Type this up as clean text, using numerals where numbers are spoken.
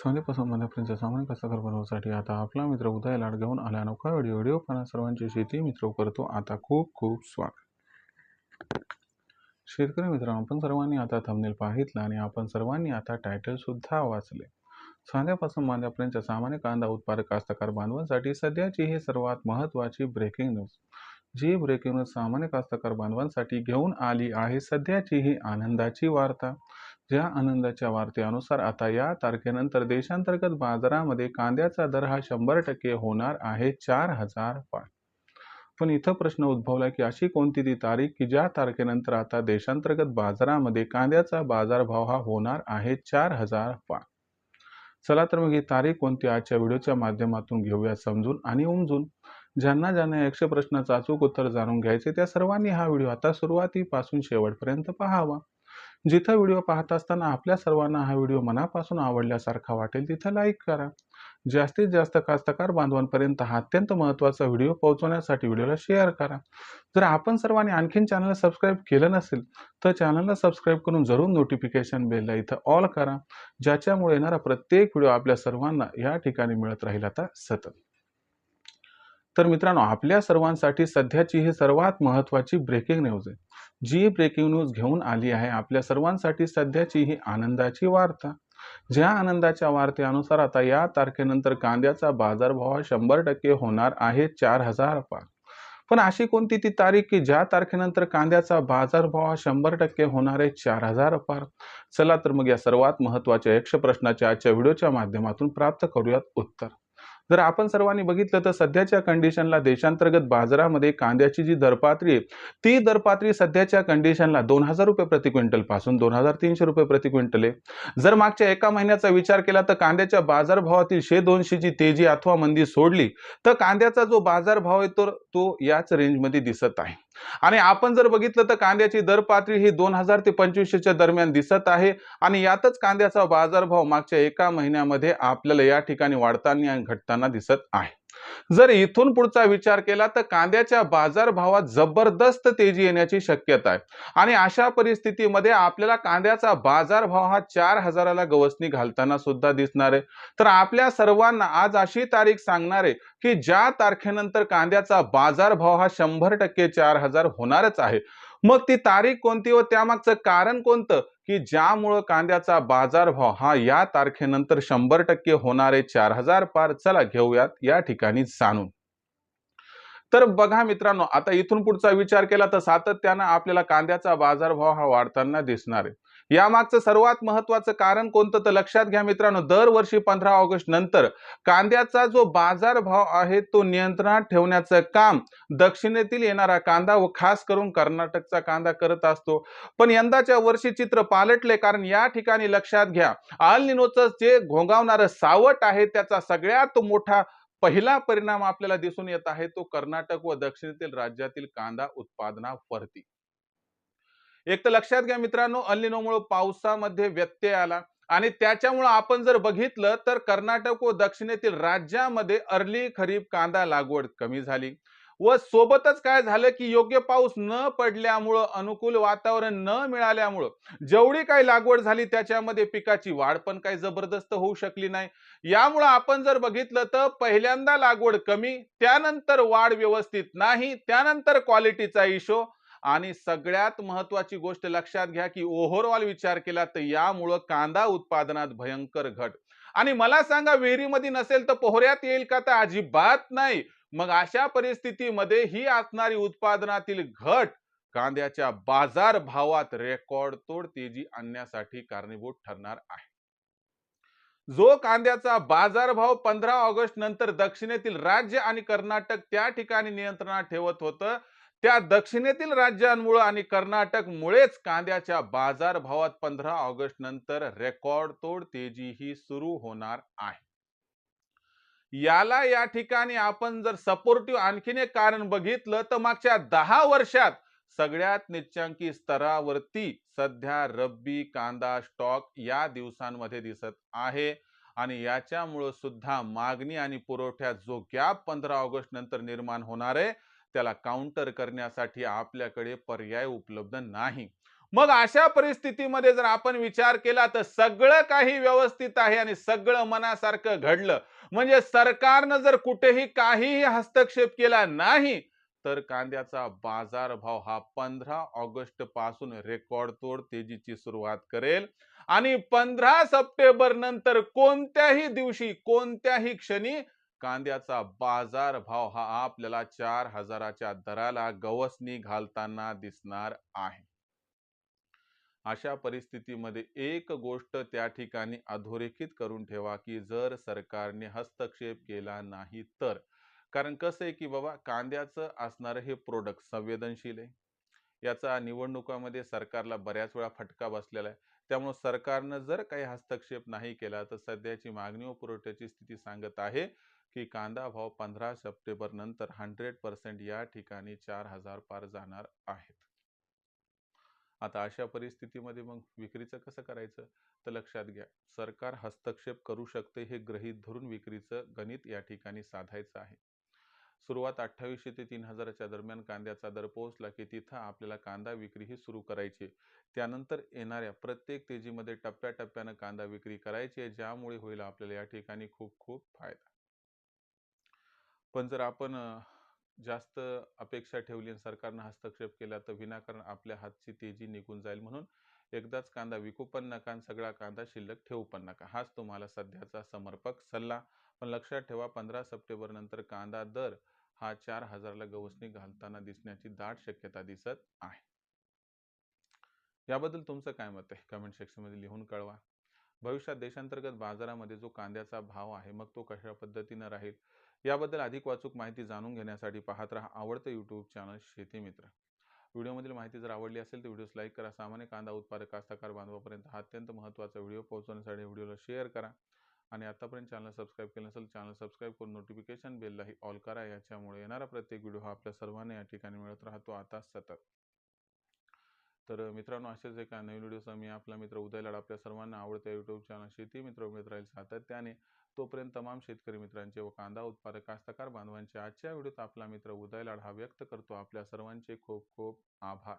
सोन्यापासून मण्यापर्यंत सामान कष्टकर बनवण्यासाठी आता आपला मित्र उदय लाड घेऊन आला अनोखा व्हिडिओ पाहणं सर्वांची शेती मित्र करतो आता खूप खूप स्वागत. शेतकरी मित्रांनो, आपण सर्वांनी आता थंबनेल पाहितलं आणि आपण सर्वांनी आता टायटल सुद्धा वाचले. साध्यापासून मांद्यापर्यंत सामान्य कांदा उत्पादक कास्तकार बांधवांसाठी सध्याची ही सर्वात महत्त्वाची ब्रेकिंग न्यूज. जी ब्रेकिंग न्यूज सामान्य कास्तकार बांधवांसाठी घेऊन आली आहे सध्याची ही आनंदाची वार्ता. ज्या आनंदाच्या वार्तेनुसार आता या तारखेनंतर देशांतर्गत बाजारामध्ये कांद्याचा दर हा 100% होणार आहे 4,000 पार. पण इथं प्रश्न उद्भवला की अशी कोणती ती तारीख की ज्या तारखेनंतर आता देशांतर्गत बाजारामध्ये कांद्याचा बाजारभाव हा होणार आहे 4,000 पार. चला तर मग ही तारीख कोणती आजच्या व्हिडिओच्या माध्यमातून घेऊया समजून आणि उमजून. ज्यांना ज्यांना 100 प्रश्नाचं अचूक उत्तर जाणून घ्यायचे त्या सर्वांनी हा व्हिडिओ आता सुरुवातीपासून शेवटपर्यंत पाहावा. जिथं व्हिडिओ पाहत असताना आपल्या सर्वांना हा व्हिडिओ मनापासून आवडल्यासारखा वाटेल तिथं लाईक करा. जास्तीत जास्त कास्तकार बांधवांपर्यंत हा अत्यंत महत्त्वाचा व्हिडिओ पोहोचवण्यासाठी व्हिडिओला शेअर करा. जर आपण सर्वांनी आणखीन चॅनलला सबस्क्राईब केलं नसेल तर चॅनलला सबस्क्राईब करून जरूर नोटिफिकेशन बेलला इथं ऑल करा, ज्याच्यामुळे येणारा प्रत्येक व्हिडिओ आपल्या सर्वांना या ठिकाणी मिळत राहील आता सतत. तर मित्रांनो, आपल्या सर्वांसाठी सध्याची ही सर्वात महत्त्वाची ब्रेकिंग न्यूज आहे. जी ब्रेकिंग न्यूज घेऊन आली आहे आपल्या सर्वांसाठी सध्याची ही आनंदाची वार्ता. ज्या आनंदाच्या वार्तेनुसार आता या तारखेनंतर कांद्याचा बाजारभाव हा 100% होणार आहे 4,000 पार. पण अशी कोणती ती तारीख की ज्या तारखेनंतर कांद्याचा बाजारभाव हा 100% होणार आहे 4,000 पार. चला तर मग या सर्वात महत्त्वाच्या 100 प्रश्नाच्या आजच्या व्हिडिओच्या माध्यमातून प्राप्त करूयात उत्तर. जर आपण सर्वांनी बघितलं तर सध्याच्या कंडिशनला देशांतर्गत बाजारामध्ये कांद्याची जी दरपातळी आहे ती दरपातळी सध्याच्या कंडिशनला 2,000 रुपये प्रति क्विंटल पासून 2,300 रुपये प्रति क्विंटल आहे. जर मागच्या एका महिन्याचा विचार केला तर कांद्याच्या बाजारभावातील 100-200 ची तेजी अथवा मंदी सोडली तर कांद्याचा जो बाजारभाव आहे तो याच रेंजमध्ये दिसत आहे. आणि आपण जर बघितलं तर कांद्याची दर पातळी ही 2,000 ते 2,500च्या दरम्यान दिसत आहे आणि यातच कांद्याचा बाजारभाव मागच्या एका महिन्यामध्ये आपल्याला या ठिकाणी वाढताना आणि घटताना दिसत आहे. जर इथून पुढचा विचार केला तर कांद्याच्या बाजारभावात जबरदस्त तेजी येण्याची शक्यता आहे आणि अशा परिस्थितीमध्ये आपल्याला कांद्याचा बाजारभाव हा 4,000ला गवसणी घालताना सुद्धा दिसणार आहे. तर आपल्या सर्वांना आज अशी तारीख सांगणार आहे की ज्या तारखेनंतर कांद्याचा बाजारभाव हा 100% 4,000 होणारच आहे. मग ती तारीख कोणती व त्यामागचं कारण कोणतं की ज्यामुळे कांद्याचा बाजारभाव हा या तारखेनंतर 100% होणारे 4,000 पार. चला घेऊयात या ठिकाणी जाणून. तर बघा मित्रांनो, आता इथून पुढचा विचार केला तर सातत्यानं आपल्याला कांद्याचा बाजारभाव हा वाढताना दिसणार आहे. यामागचं सर्वात महत्त्वाचं कारण कोणतं तर लक्षात घ्या मित्रांनो, दरवर्षी 15 ऑगस्ट नंतर कांद्याचा जो बाजारभाव आहे तो नियंत्रणात ठेवण्याचं काम दक्षिणेतील येणारा कांदा व खास करून कर्नाटकचा कांदा करत असतो. पण यंदाच्या वर्षी चित्र पालटले, कारण या ठिकाणी लक्षात घ्या, अल निनोचं जे घोंघावणारं सावट आहे त्याचा सगळ्यात मोठा पहिला परिणाम आपल्याला दिसून येत आहे तो कर्नाटक व दक्षिणेतील राज्यातील कांदा उत्पादनावरती. एक तर लक्षात घ्या मित्रांनो, अल निनोमुळे पावसामध्ये व्यत्यय आला आणि त्याच्यामुळे आपण जर बघितलं तर कर्नाटक व दक्षिणेतील राज्यामध्ये अर्ली खरीप कांदा लागवड कमी झाली व सोबतच काय झालं की योग्य पाऊस न पडल्यामुळं, अनुकूल वातावरण न मिळाल्यामुळं जेवढी काही लागवड झाली त्याच्यामध्ये पिकाची वाढ पण काही जबरदस्त होऊ शकली नाही. यामुळं आपण जर बघितलं तर पहिल्यांदा लागवड कमी, त्यानंतर वाढ व्यवस्थित नाही, त्यानंतर क्वालिटीचा इशू आणि सगळ्यात महत्वाची गोष्ट लक्षात घ्या की ओव्हरऑल विचार केला तर यामुळं कांदा उत्पादनात भयंकर घट. आणि मला सांगा, विहिरीमध्ये नसेल तर पोहऱ्यात येईल का? तर अजिबात नाही. मग अशा परिस्थितीमध्ये ही असणारी उत्पादनातील घट कांद्याच्या बाजार भावात रेकॉर्ड तोड तेजी आणण्यासाठी कारणीभूत ठरणार आहे. जो कांद्याचा बाजारभाव 15 ऑगस्ट नंतर दक्षिणेतील राज्य आणि कर्नाटक त्या ठिकाणी नियंत्रणात ठेवत होतं, त्या दक्षिणेतील राज्यांमुळे आणि कर्नाटक मुळेच कांद्याच्या बाजारभावात 15 ऑगस्ट नंतर रेकॉर्ड तोड तेजी ही सुरू होणार आहे. याला या ठिकाणी आपण जर सपोर्टिव्ह आणखीन एक कारण बघितलं तर मागच्या 10 वर्षात सगळ्यात निच्चांकी स्तरावरती सध्या रब्बी कांदा स्टॉक या दिवसांमध्ये दिसत आहे आणि याच्यामुळे सुद्धा मागणी आणि पुरवठ्यात जो गॅप 15 ऑगस्ट नंतर निर्माण होणार आहे त्याला काउंटर करण्यासाठी आपल्याकडे पर्याय उपलब्ध नाही. मग अशा परिस्थितीमध्ये जर आपण विचार केला तर सगळं काही व्यवस्थित आहे आणि सगळं मनासारखं घडलं, म्हणजे सरकारनं जर कुठेही काहीही हस्तक्षेप केला नाही, तर कांद्याचा बाजारभाव हा 15 ऑगस्ट पासून रेकॉर्ड तोड तेजीची सुरुवात करेल आणि 15 सप्टेंबर नंतर कोणत्याही दिवशी कोणत्याही क्षणी कांद्याचा बाजारभाव हा आपल्याला 4,000च्या दराला गवसणी घालताना दिसणार आहे. अशा परिस्थितीमध्ये एक गोष्ट त्या ठिकाणी अधोरेखित करून ठेवा, की जर सरकारने हस्तक्षेप केला नाही तर. कारण कसं आहे की बाबा, कांद्याचं असणारं हे प्रोडक्ट संवेदनशील आहे. याचा निवडणुकामध्ये सरकारला बऱ्याच वेळा फटका बसलेला आहे. त्यामुळे सरकारनं जर काही हस्तक्षेप नाही केला तर सध्याची मागणी व पुरवठ्याची स्थिती सांगत आहे की कांदा भाव 15 सप्टेंबर नंतर 100% या ठिकाणी 4,000 पार जाणार आहेत. आता अशा परिस्थितीमध्ये मग विक्रीचं कसं करायचं? तर लक्षात घ्या, सरकार हस्तक्षेप करू शकते हे गृहीत धरून विक्रीचं गणित या ठिकाणी साधायचं आहे. सुरुवात 2800 ते 3000च्या दरम्यान कांद्याचा दर पोहोचला की तिथं आपल्याला कांदा विक्री ही सुरू करायची. त्यानंतर येणाऱ्या प्रत्येक तेजीमध्ये टप्प्याटप्प्यानं कांदा विक्री करायची आहे, ज्यामुळे होईल आपल्याला या ठिकाणी खूप खूप फायदा. पण जर आपण जास्त अपेक्षा ठेवली आणि सरकारनं हस्तक्षेप केला तर विनाकारण आपल्या हातची तेजी निघून जाईल. म्हणून एकदाच कांदा विकू पण नका आणि सगळा कांदा शिल्लक ठेवू पण नका. हाच तुम्हाला सध्याचा समर्पक सल्ला. पण लक्षात ठेवा, 15 सप्टेंबर नंतर कांदा दर हा 4,000ला गवसणी घालताना दिसण्याची दाट शक्यता दिसत आहे. याबद्दल तुमचं काय मत आहे? कमेंट सेक्शनमध्ये लिहून कळवा. भविष्यात देशांतर्गत बाजारामध्ये जो कांद्याचा भाव आहे मग तो कशा पद्धतीनं राहील, याबद्दल अधिक वाचूक माहिती जाणून घेण्यासाठी पाहत राहा आवडतं यूट्यूब चॅनल शेती मित्र. व्हिडिओमधील माहिती जर आवडली असेल तर व्हिडिओस लाईक करा. सामान्य कांदा उत्पादक कास्तकार बांधवापर्यंत हा अत्यंत महत्त्वाचा व्हिडिओ पोहोचवण्यासाठी व्हिडिओला शेअर करा आणि आतापर्यंत चॅनल सबस्क्राईब केलं नसेल चॅनल सबस्क्राईब करून नोटिफिकेशन बेललाही ऑल करा. याच्यामुळे येणारा प्रत्येक व्हिडिओ हा आपल्या सर्वांना या ठिकाणी मिळत राहतो आता सतत. तर मित्रांनो, असेच एका नवीन व्हिडिओसह मी आपला मित्र उदय लाड आपल्या सर्वांना आवडत्या यूट्यूब चॅनल शेती मित्र मिळत राहील सातत्याने. तोपर्यंत तमाम शेतकरी मित्रांचे व कांदा उत्पादक कास्तकार बांधवांचे आजच्या व्हिडिओत आपला मित्र उदय लाड हा व्यक्त करतो आपल्या सर्वांचे खूप खूप आभार.